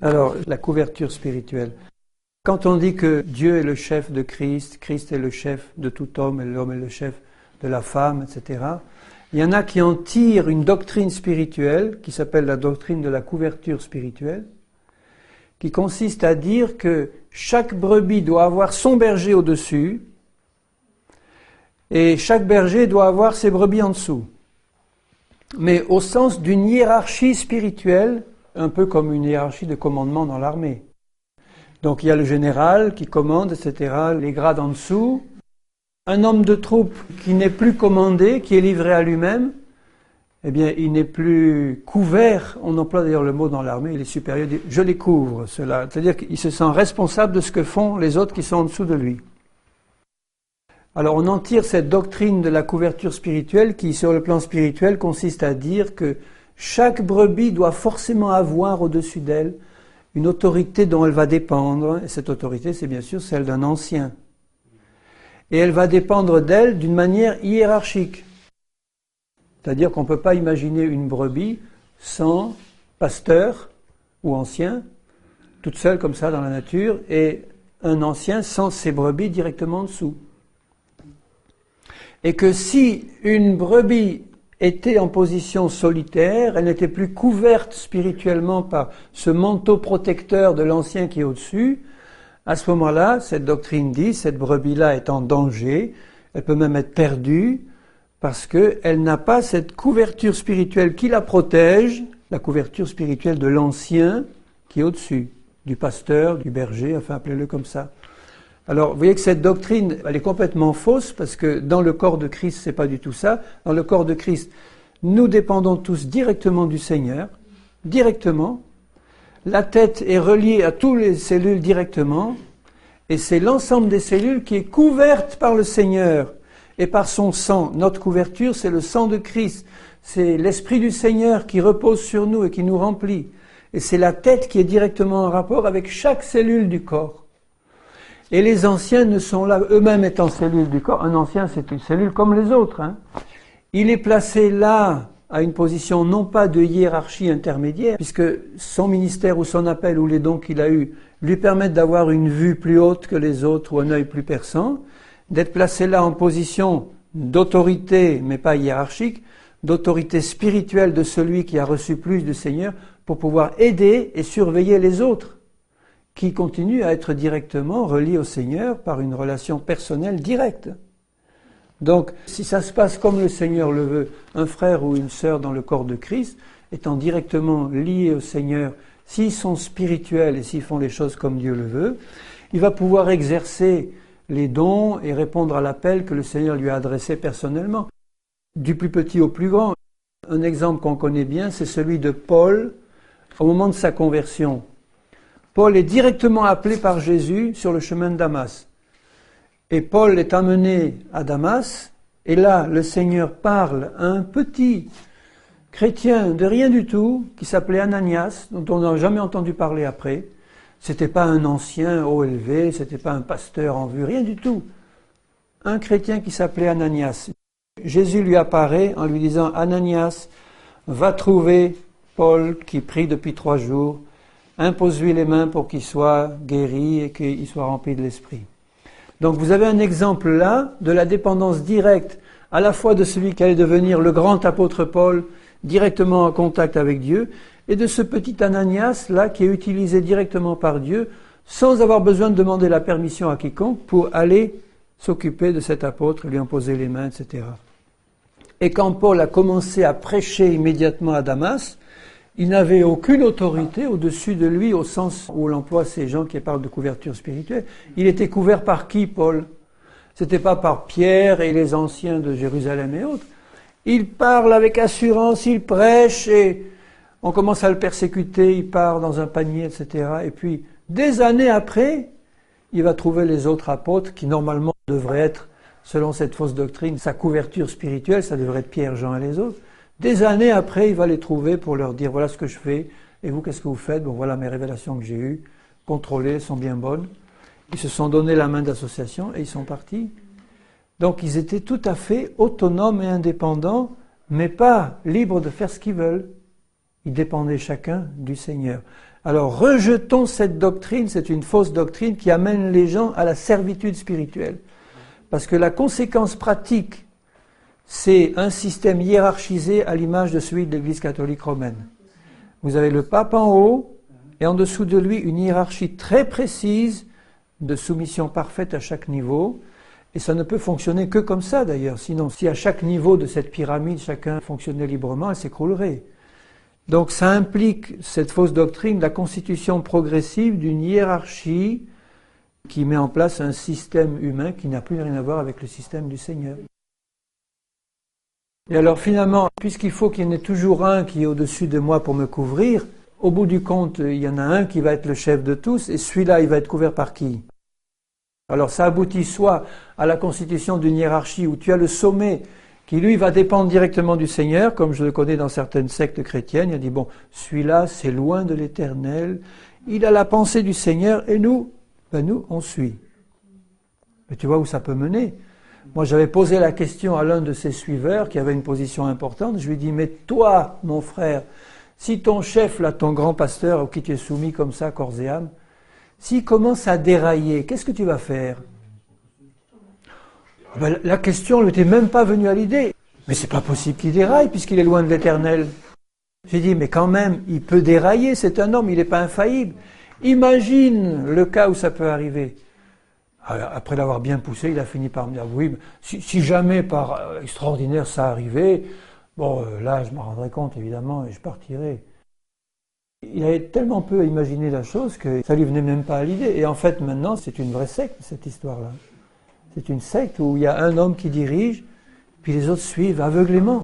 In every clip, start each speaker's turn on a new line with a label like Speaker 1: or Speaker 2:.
Speaker 1: Alors, la couverture spirituelle. Quand on dit que Dieu est le chef de Christ, Christ est le chef de tout homme, et l'homme est le chef de la femme, etc., il y en a qui en tirent une doctrine spirituelle, qui s'appelle la doctrine de la couverture spirituelle, qui consiste à dire que chaque brebis doit avoir son berger au-dessus, et chaque berger doit avoir ses brebis en dessous. Mais au sens d'une hiérarchie spirituelle, un peu comme une hiérarchie de commandement dans l'armée. Donc il y a le général qui commande, etc., les grades en dessous. Un homme de troupe qui n'est plus commandé, qui est livré à lui-même, eh bien il n'est plus couvert, on emploie d'ailleurs le mot dans l'armée, il est supérieur, je les couvre, cela. C'est-à-dire qu'il se sent responsable de ce que font les autres qui sont en dessous de lui. Alors on en tire cette doctrine de la couverture spirituelle qui, sur le plan spirituel, consiste à dire que chaque brebis doit forcément avoir au-dessus d'elle une autorité dont elle va dépendre, et cette autorité, c'est bien sûr celle d'un ancien. Et elle va dépendre d'elle d'une manière hiérarchique. C'est-à-dire qu'on ne peut pas imaginer une brebis sans pasteur ou ancien, toute seule comme ça dans la nature, et un ancien sans ses brebis directement en dessous. Et que si une brebis était en position solitaire, elle n'était plus couverte spirituellement par ce manteau protecteur de l'ancien qui est au-dessus, à ce moment-là, cette doctrine dit, cette brebis-là est en danger, elle peut même être perdue, parce qu'elle n'a pas cette couverture spirituelle qui la protège, la couverture spirituelle de l'ancien qui est au-dessus, du pasteur, du berger, enfin appelez-le comme ça. Alors, vous voyez que cette doctrine, elle est complètement fausse, parce que dans le corps de Christ, c'est pas du tout ça. Dans le corps de Christ, nous dépendons tous directement du Seigneur, directement. La tête est reliée à toutes les cellules directement, et c'est l'ensemble des cellules qui est couverte par le Seigneur et par son sang. Notre couverture, c'est le sang de Christ. C'est l'Esprit du Seigneur qui repose sur nous et qui nous remplit. Et c'est la tête qui est directement en rapport avec chaque cellule du corps. Et les anciens ne sont là, eux-mêmes étant cellules du corps. Un ancien, c'est une cellule comme les autres. Il est placé là, à une position non pas de hiérarchie intermédiaire, puisque son ministère ou son appel ou les dons qu'il a eus lui permettent d'avoir une vue plus haute que les autres ou un œil plus perçant, d'être placé là en position d'autorité, mais pas hiérarchique, d'autorité spirituelle de celui qui a reçu plus du Seigneur pour pouvoir aider et surveiller les autres, qui continuent à être directement reliés au Seigneur par une relation personnelle directe. Donc, si ça se passe comme le Seigneur le veut, un frère ou une sœur dans le corps de Christ, étant directement liés au Seigneur, s'ils sont spirituels et s'ils font les choses comme Dieu le veut, il va pouvoir exercer les dons et répondre à l'appel que le Seigneur lui a adressé personnellement, du plus petit au plus grand. Un exemple qu'on connaît bien, c'est celui de Paul au moment de sa conversion. Paul est directement appelé par Jésus sur le chemin de Damas. Et Paul est amené à Damas, et là, le Seigneur parle à un petit chrétien de rien du tout, qui s'appelait Ananias, dont on n'a jamais entendu parler après. C'était pas un ancien haut élevé, c'était pas un pasteur en vue, rien du tout. Un chrétien qui s'appelait Ananias. Jésus lui apparaît en lui disant, Ananias, va trouver Paul qui prie depuis 3 jours, impose-lui les mains pour qu'il soit guéri et qu'il soit rempli de l'Esprit. Donc vous avez un exemple là de la dépendance directe à la fois de celui qui allait devenir le grand apôtre Paul, directement en contact avec Dieu, et de ce petit Ananias là qui est utilisé directement par Dieu sans avoir besoin de demander la permission à quiconque pour aller s'occuper de cet apôtre, lui imposer les mains, etc. Et quand Paul a commencé à prêcher immédiatement à Damas, il n'avait aucune autorité au-dessus de lui, au sens où l'emploie ces gens qui parlent de couverture spirituelle. Il était couvert par qui, Paul? C'était pas par Pierre et les anciens de Jérusalem et autres. Il parle avec assurance, il prêche et on commence à le persécuter, il part dans un panier, etc. Et puis, des années après, il va trouver les autres apôtres qui normalement devraient être, selon cette fausse doctrine, sa couverture spirituelle, ça devrait être Pierre, Jean et les autres. Des années après, il va les trouver pour leur dire, voilà ce que je fais, et vous, qu'est-ce que vous faites? Bon, voilà mes révélations que j'ai eues, contrôlées, elles sont bien bonnes. Ils se sont donné la main d'association et ils sont partis. Donc, ils étaient tout à fait autonomes et indépendants, mais pas libres de faire ce qu'ils veulent. Ils dépendaient chacun du Seigneur. Alors rejetons cette doctrine, c'est une fausse doctrine qui amène les gens à la servitude spirituelle. Parce que la conséquence pratique, c'est un système hiérarchisé à l'image de celui de l'Église catholique romaine. Vous avez le pape en haut et en dessous de lui une hiérarchie très précise de soumission parfaite à chaque niveau. Et ça ne peut fonctionner que comme ça d'ailleurs. Sinon, si à chaque niveau de cette pyramide, chacun fonctionnait librement, elle s'écroulerait. Donc ça implique, cette fausse doctrine, la constitution progressive d'une hiérarchie qui met en place un système humain qui n'a plus rien à voir avec le système du Seigneur. Et alors finalement, puisqu'il faut qu'il y en ait toujours un qui est au-dessus de moi pour me couvrir, au bout du compte, il y en a un qui va être le chef de tous, et celui-là, il va être couvert par qui? Alors ça aboutit soit à la constitution d'une hiérarchie où tu as le sommet qui lui va dépendre directement du Seigneur, comme je le connais dans certaines sectes chrétiennes, il dit bon, celui-là c'est loin de l'Éternel, il a la pensée du Seigneur et nous, on suit. Mais tu vois où ça peut mener. Moi j'avais posé la question à l'un de ses suiveurs qui avait une position importante, je lui ai dit mais toi mon frère, si ton chef là, ton grand pasteur au qui tu es soumis comme ça, corps et âme, s'il commence à dérailler, qu'est-ce que tu vas faire? La question ne t'est même pas venue à l'idée. Mais c'est pas possible qu'il déraille puisqu'il est loin de l'Éternel. J'ai dit, mais quand même, il peut dérailler, c'est un homme, il n'est pas infaillible. Imagine le cas où ça peut arriver. Après l'avoir bien poussé, il a fini par me dire, oui, si jamais par extraordinaire ça arrivait, bon, là je m'en rendrai compte évidemment et je partirai. Il avait tellement peu imaginé la chose que ça lui venait même pas à l'idée. Et en fait, maintenant, c'est une vraie secte, cette histoire-là. C'est une secte où il y a un homme qui dirige, puis les autres suivent aveuglément.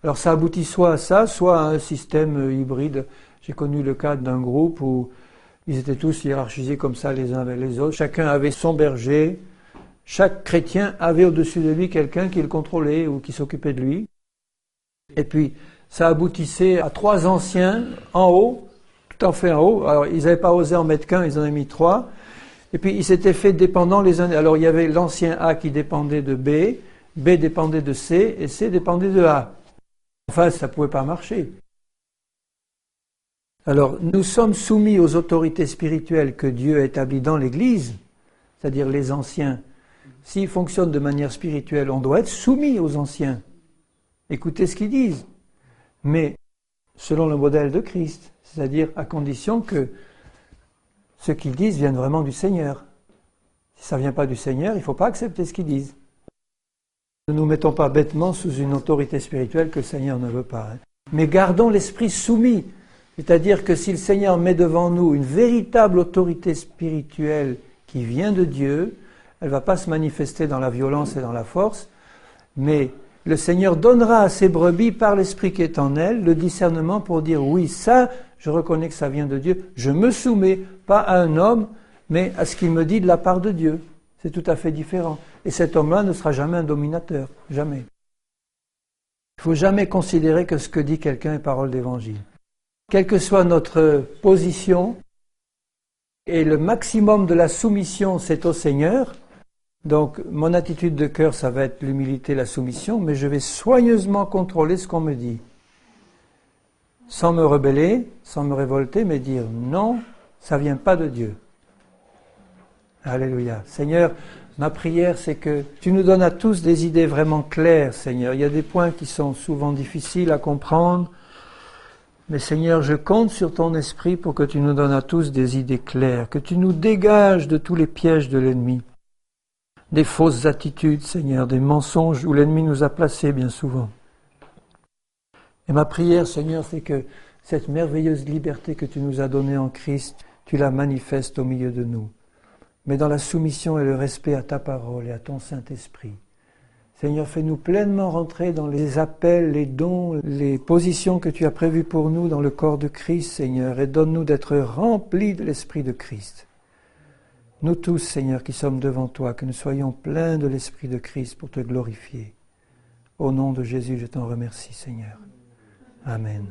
Speaker 1: Alors ça aboutit soit à ça, soit à un système hybride. J'ai connu le cas d'un groupe où ils étaient tous hiérarchisés comme ça les uns avec les autres. Chacun avait son berger. Chaque chrétien avait au-dessus de lui quelqu'un qui le contrôlait ou qui s'occupait de lui. Et puis ça aboutissait à 3 anciens en haut, tout en fait en haut. Alors ils n'avaient pas osé en mettre qu'un, ils en avaient mis 3. Et puis ils s'étaient fait dépendants les uns. Alors il y avait l'ancien A qui dépendait de B, B dépendait de C, et C dépendait de A. Enfin, ça ne pouvait pas marcher. Alors nous sommes soumis aux autorités spirituelles que Dieu a établies dans l'Église, c'est-à-dire les anciens. S'ils fonctionnent de manière spirituelle, on doit être soumis aux anciens. Écoutez ce qu'ils disent. Mais selon le modèle de Christ, c'est-à-dire à condition que ce qu'ils disent vienne vraiment du Seigneur. Si ça ne vient pas du Seigneur, il ne faut pas accepter ce qu'ils disent. Ne nous mettons pas bêtement sous une autorité spirituelle que le Seigneur ne veut pas. Mais gardons l'esprit soumis. C'est-à-dire que si le Seigneur met devant nous une véritable autorité spirituelle qui vient de Dieu, elle ne va pas se manifester dans la violence et dans la force, mais le Seigneur donnera à ses brebis, par l'esprit qui est en elles, le discernement pour dire oui, ça, je reconnais que ça vient de Dieu, je me soumets, pas à un homme, mais à ce qu'il me dit de la part de Dieu. C'est tout à fait différent. Et cet homme-là ne sera jamais un dominateur, jamais. Il ne faut jamais considérer que ce que dit quelqu'un est parole d'évangile. Quelle que soit notre position, et le maximum de la soumission, c'est au Seigneur. Donc, mon attitude de cœur, ça va être l'humilité, la soumission, mais je vais soigneusement contrôler ce qu'on me dit. Sans me rebeller, sans me révolter, mais dire non, ça ne vient pas de Dieu. Alléluia. Seigneur, ma prière, c'est que tu nous donnes à tous des idées vraiment claires, Seigneur. Il y a des points qui sont souvent difficiles à comprendre, mais Seigneur, je compte sur ton esprit pour que tu nous donnes à tous des idées claires, que tu nous dégages de tous les pièges de l'ennemi, des fausses attitudes, Seigneur, des mensonges où l'ennemi nous a placés bien souvent. Et ma prière, Seigneur, c'est que cette merveilleuse liberté que tu nous as donnée en Christ, tu la manifestes au milieu de nous, mais dans la soumission et le respect à ta parole et à ton Saint-Esprit. Seigneur, fais-nous pleinement rentrer dans les appels, les dons, les positions que tu as prévues pour nous dans le corps de Christ, Seigneur, et donne-nous d'être remplis de l'Esprit de Christ. Nous tous, Seigneur, qui sommes devant toi, que nous soyons pleins de l'Esprit de Christ pour te glorifier. Au nom de Jésus, je t'en remercie, Seigneur. Amen.